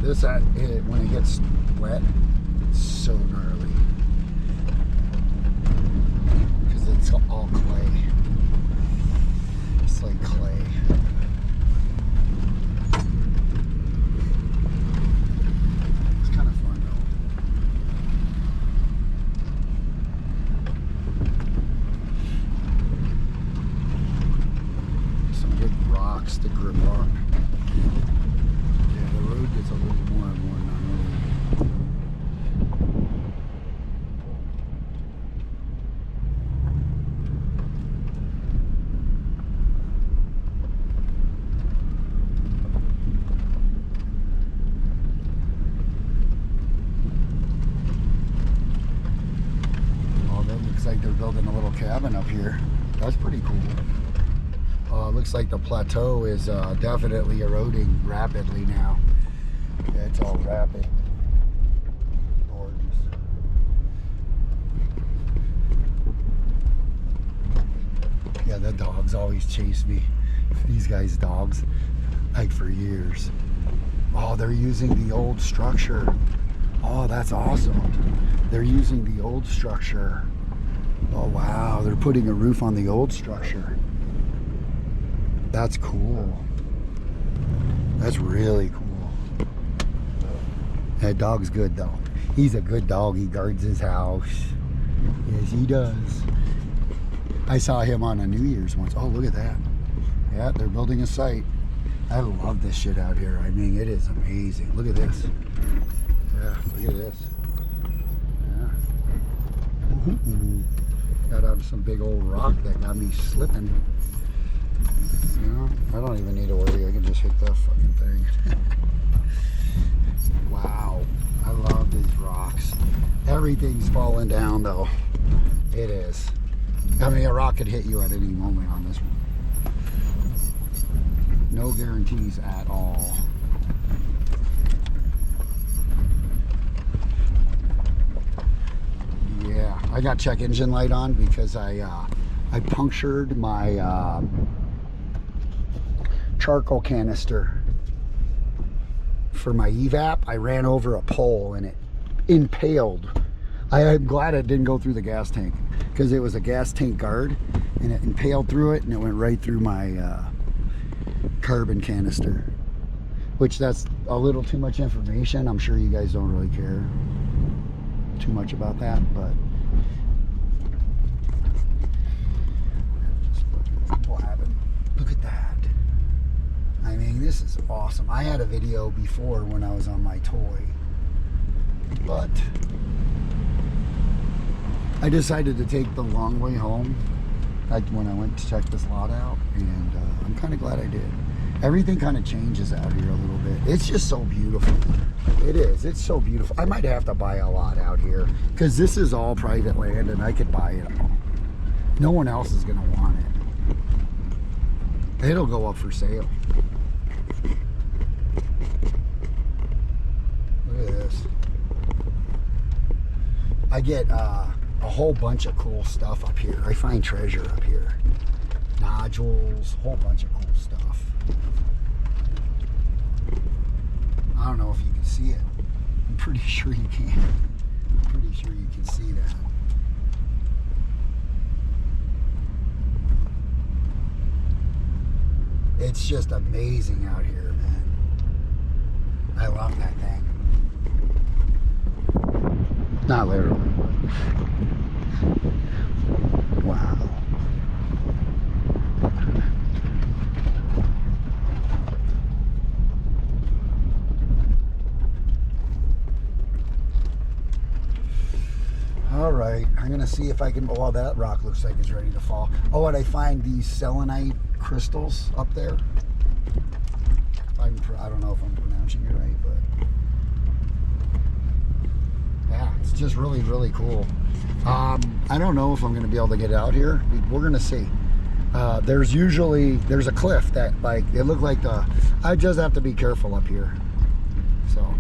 This when it gets wet, it's so gnarly because it's all clay. It's like clay. It's kind of fun though. Some big rocks to grip on. Yeah, the road gets a little more and more gnarly. Like they're building a little cabin up here. That's pretty cool. Looks like the plateau is definitely eroding rapidly now. Yeah, it's all rapid. Gorgeous. Yeah, the dogs always chase me. These guys' dogs, like for years. Oh, they're using the old structure. Oh, that's awesome. They're using the old structure. Oh wow, they're putting a roof on the old structure. That's cool. That's really cool. That dog's good though. He's a good dog. He guards his house. Yes, he does. I saw him on a New Year's once. Oh, look at that. Yeah, they're building a site. I love this shit out here. I mean, it is amazing. Look at this. Yeah, look at this. Yeah. Got on some big old rock that got me slipping. You know, I don't even need to worry. I can just hit that fucking thing. Wow, I love these rocks. Everything's falling down though. It is. I mean, a rock could hit you at any moment on this one. No guarantees at all. Yeah, I got check engine light on because I punctured my charcoal canister for my evap. I ran over a pole and it impaled. I'm glad it didn't go through the gas tank because it was a gas tank guard and it impaled through it and it went right through my carbon canister, which that's a little too much information. I'm sure you guys don't really care too much about that, but what happened? Look at that. I mean, this is awesome. I had a video before when I was on my toy, but I decided to take the long way home when I went to check this lot out, and I'm kind of glad I did. Everything kind of changes out here a little bit. It's just so beautiful. It is. It's so beautiful. I might have to buy a lot out here because this is all private land and I could buy it all. No one else is going to want it. It'll go up for sale. Look at this. I get a whole bunch of cool stuff up here. I find treasure up here. Nodules, a whole bunch of cool stuff. I don't know if you can see it. I'm pretty sure you can. I'm pretty sure you can see that. It's just amazing out here, man. I love that thing. Not literally, but wow. All right, I'm gonna see if I can. Oh, that rock looks like it's ready to fall. Oh, and I find these selenite crystals up there. I don't know if I'm pronouncing it right, but yeah, it's just really, really cool. I don't know if I'm gonna be able to get out here. We're gonna see. There's a cliff that, like, it looked like I just have to be careful up here. So